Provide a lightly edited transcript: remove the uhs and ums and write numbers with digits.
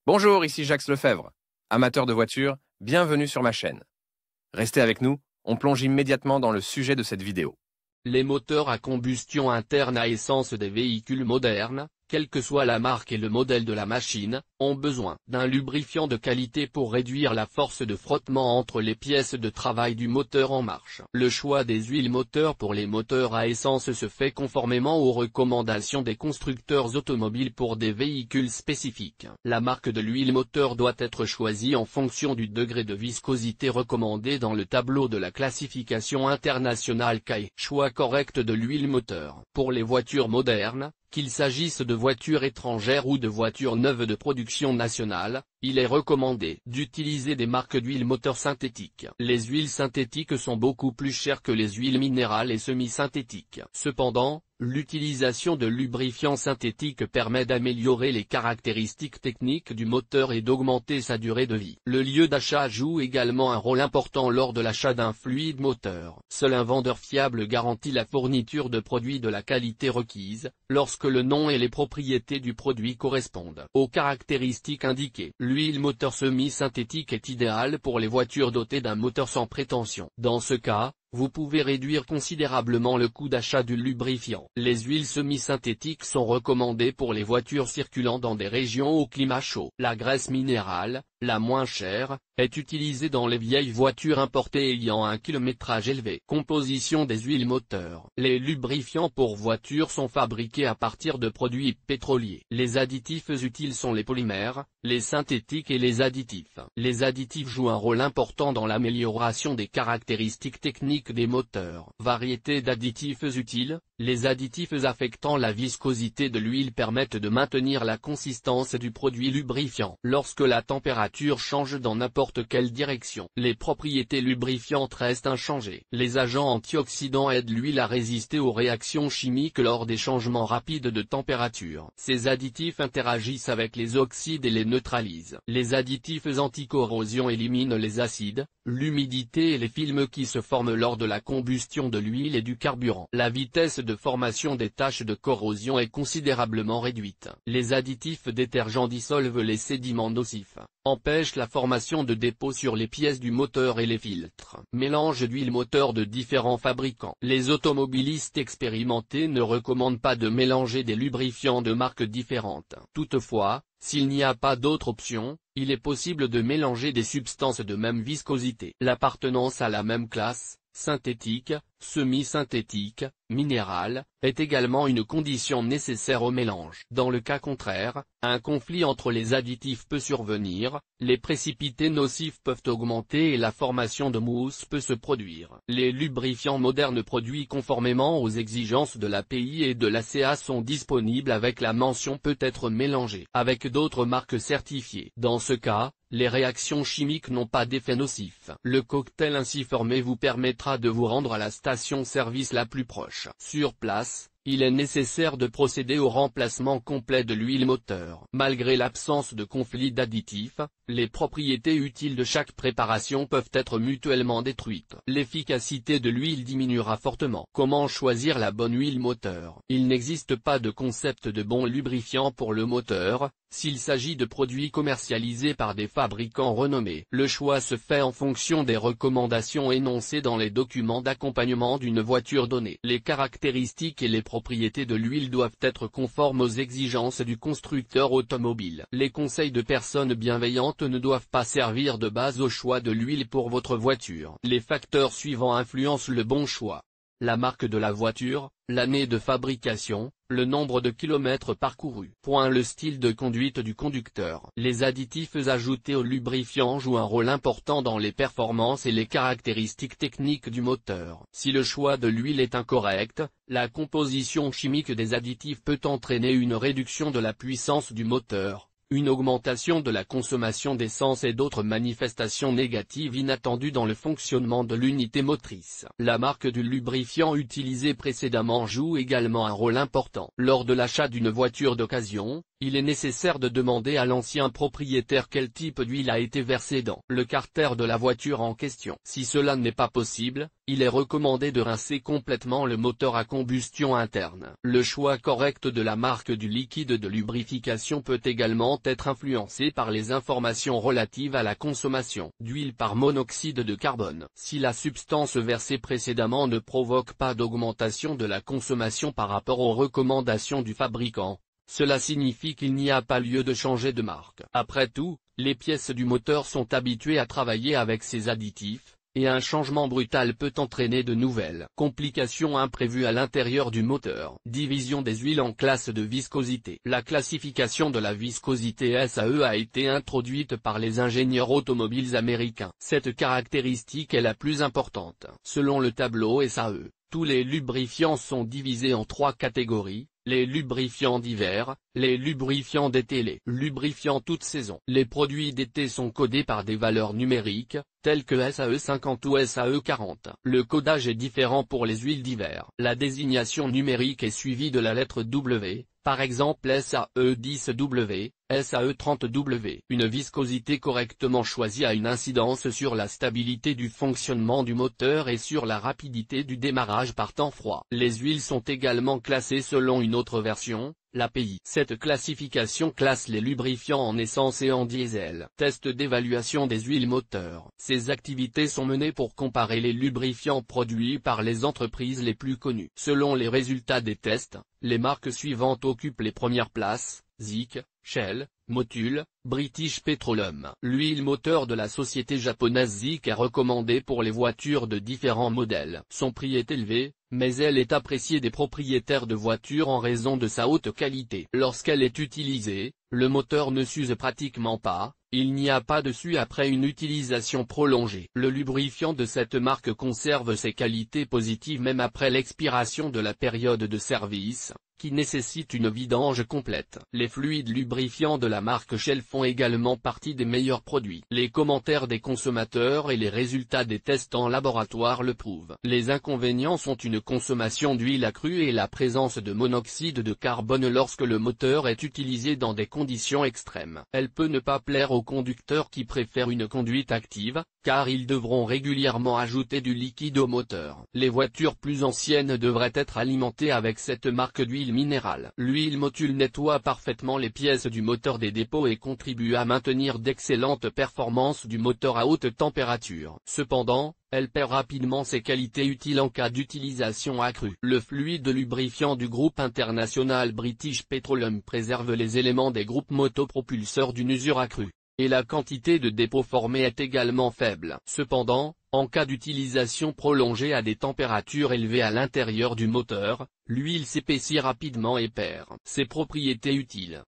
Bonjour, ici Jacques Lefebvre. Amateur de voitures, bienvenue sur ma chaîne. Restez avec nous, on plonge immédiatement dans le sujet de cette vidéo. Les moteurs à combustion interne à essence des véhicules modernes, quelle que soit la marque et le modèle de la machine, ont besoin d'un lubrifiant de qualité pour réduire la force de frottement entre les pièces de travail du moteur en marche. Le choix des huiles moteurs pour les moteurs à essence se fait conformément aux recommandations des constructeurs automobiles pour des véhicules spécifiques. La marque de l'huile moteur doit être choisie en fonction du degré de viscosité recommandé dans le tableau de la classification internationale CAE. Choix correct de l'huile moteur. Pour les voitures modernes, qu'il s'agisse de voitures étrangères ou de voitures neuves de production nationale, il est recommandé d'utiliser des marques d'huile moteur synthétiques. Les huiles synthétiques sont beaucoup plus chères que les huiles minérales et semi-synthétiques. Cependant, l'utilisation de lubrifiants synthétiques permet d'améliorer les caractéristiques techniques du moteur et d'augmenter sa durée de vie. Le lieu d'achat joue également un rôle important lors de l'achat d'un fluide moteur. Seul un vendeur fiable garantit la fourniture de produits de la qualité requise, lorsque le nom et les propriétés du produit correspondent aux caractéristiques indiquées. L'huile moteur semi-synthétique est idéale pour les voitures dotées d'un moteur sans prétention. Dans ce cas, vous pouvez réduire considérablement le coût d'achat du lubrifiant. Les huiles semi-synthétiques sont recommandées pour les voitures circulant dans des régions au climat chaud. La graisse minérale, la moins chère, est utilisée dans les vieilles voitures importées ayant un kilométrage élevé. Composition des huiles moteurs. Les lubrifiants pour voitures sont fabriqués à partir de produits pétroliers. Les additifs utiles sont les polymères, les synthétiques et les additifs. Les additifs jouent un rôle important dans l'amélioration des caractéristiques techniques des moteurs. Variété d'additifs utiles. Les additifs affectant la viscosité de l'huile permettent de maintenir la consistance du produit lubrifiant. Lorsque la température change dans n'importe quelle direction, les propriétés lubrifiantes restent inchangées. Les agents antioxydants aident l'huile à résister aux réactions chimiques lors des changements rapides de température. Ces additifs interagissent avec les oxydes et les neutralisent. Les additifs anticorrosion éliminent les acides, l'humidité et les films qui se forment lors de la combustion de l'huile et du carburant. La vitesse de formation des taches de corrosion est considérablement réduite. Les additifs détergents dissolvent les sédiments nocifs, empêchent la formation de dépôts sur les pièces du moteur et les filtres. Mélange d'huile moteur de différents fabricants. Les automobilistes expérimentés ne recommandent pas de mélanger des lubrifiants de marques différentes. Toutefois, s'il n'y a pas d'autre option, il est possible de mélanger des substances de même viscosité. L'appartenance à la même classe, synthétique, semi-synthétique, minérale, est également une condition nécessaire au mélange. Dans le cas contraire, un conflit entre les additifs peut survenir, les précipités nocifs peuvent augmenter et la formation de mousse peut se produire. Les lubrifiants modernes produits conformément aux exigences de l'API et de l'ACA sont disponibles avec la mention peut être mélangé avec d'autres marques certifiées. Dans ce cas, les réactions chimiques n'ont pas d'effet nocif. Le cocktail ainsi formé vous permettra de vous rendre à la station-service la plus proche. Sur place, il est nécessaire de procéder au remplacement complet de l'huile moteur. Malgré l'absence de conflit d'additifs, les propriétés utiles de chaque préparation peuvent être mutuellement détruites. L'efficacité de l'huile diminuera fortement. Comment choisir la bonne huile moteur? Il n'existe pas de concept de bon lubrifiant pour le moteur. S'il s'agit de produits commercialisés par des fabricants renommés, le choix se fait en fonction des recommandations énoncées dans les documents d'accompagnement d'une voiture donnée. Les caractéristiques et les propriétés de l'huile doivent être conformes aux exigences du constructeur automobile. Les conseils de personnes bienveillantes ne doivent pas servir de base au choix de l'huile pour votre voiture. Les facteurs suivants influencent le bon choix. La marque de la voiture, l'année de fabrication, le nombre de kilomètres parcourus. Le style de conduite du conducteur. Les additifs ajoutés au lubrifiant jouent un rôle important dans les performances et les caractéristiques techniques du moteur. Si le choix de l'huile est incorrect, la composition chimique des additifs peut entraîner une réduction de la puissance du moteur, une augmentation de la consommation d'essence et d'autres manifestations négatives inattendues dans le fonctionnement de l'unité motrice. La marque du lubrifiant utilisé précédemment joue également un rôle important. Lors de l'achat d'une voiture d'occasion, il est nécessaire de demander à l'ancien propriétaire quel type d'huile a été versé dans le carter de la voiture en question. Si cela n'est pas possible, il est recommandé de rincer complètement le moteur à combustion interne. Le choix correct de la marque du liquide de lubrification peut également être influencé par les informations relatives à la consommation d'huile par monoxyde de carbone. Si la substance versée précédemment ne provoque pas d'augmentation de la consommation par rapport aux recommandations du fabricant, cela signifie qu'il n'y a pas lieu de changer de marque. Après tout, les pièces du moteur sont habituées à travailler avec ces additifs, et un changement brutal peut entraîner de nouvelles complications imprévues à l'intérieur du moteur. Division des huiles en classes de viscosité. La classification de la viscosité SAE a été introduite par les ingénieurs automobiles américains. Cette caractéristique est la plus importante. Selon le tableau SAE, tous les lubrifiants sont divisés en 3 catégories: les lubrifiants d'hiver, les lubrifiants d'été et les lubrifiants toute saison. Les produits d'été sont codés par des valeurs numériques, telles que SAE 50 ou SAE 40. Le codage est différent pour les huiles d'hiver. La désignation numérique est suivie de la lettre W, par exemple SAE 10W, SAE 30W. Une viscosité correctement choisie a une incidence sur la stabilité du fonctionnement du moteur et sur la rapidité du démarrage par temps froid. Les huiles sont également classées selon une autre version, l'API. Cette classification classe les lubrifiants en essence et en diesel. Test d'évaluation des huiles moteurs. Ces activités sont menées pour comparer les lubrifiants produits par les entreprises les plus connues. Selon les résultats des tests, les marques suivantes occupent les premières places: Zik, Shell, Motul, British Petroleum. L'huile moteur de la société japonaise Zik est recommandée pour les voitures de différents modèles. Son prix est élevé, mais elle est appréciée des propriétaires de voitures en raison de sa haute qualité. Lorsqu'elle est utilisée, le moteur ne s'use pratiquement pas, il n'y a pas de suie après une utilisation prolongée. Le lubrifiant de cette marque conserve ses qualités positives même après l'expiration de la période de service, qui nécessite une vidange complète. Les fluides lubrifiants de la marque Shell font également partie des meilleurs produits. Les commentaires des consommateurs et les résultats des tests en laboratoire le prouvent. Les inconvénients sont une consommation d'huile accrue et la présence de monoxyde de carbone lorsque le moteur est utilisé dans des conditions extrêmes. Elle peut ne pas plaire aux conducteurs qui préfèrent une conduite active, car ils devront régulièrement ajouter du liquide au moteur. Les voitures plus anciennes devraient être alimentées avec cette marque d'huile minérale. L'huile Motul nettoie parfaitement les pièces du moteur des dépôts et contribue à maintenir d'excellentes performances du moteur à haute température. Cependant, elle perd rapidement ses qualités utiles en cas d'utilisation accrue. Le fluide lubrifiant du groupe international British Petroleum préserve les éléments des groupes motopropulseurs d'une usure accrue, et la quantité de dépôts formés est également faible. Cependant, en cas d'utilisation prolongée à des températures élevées à l'intérieur du moteur, l'huile s'épaissit rapidement et perd ses propriétés utiles.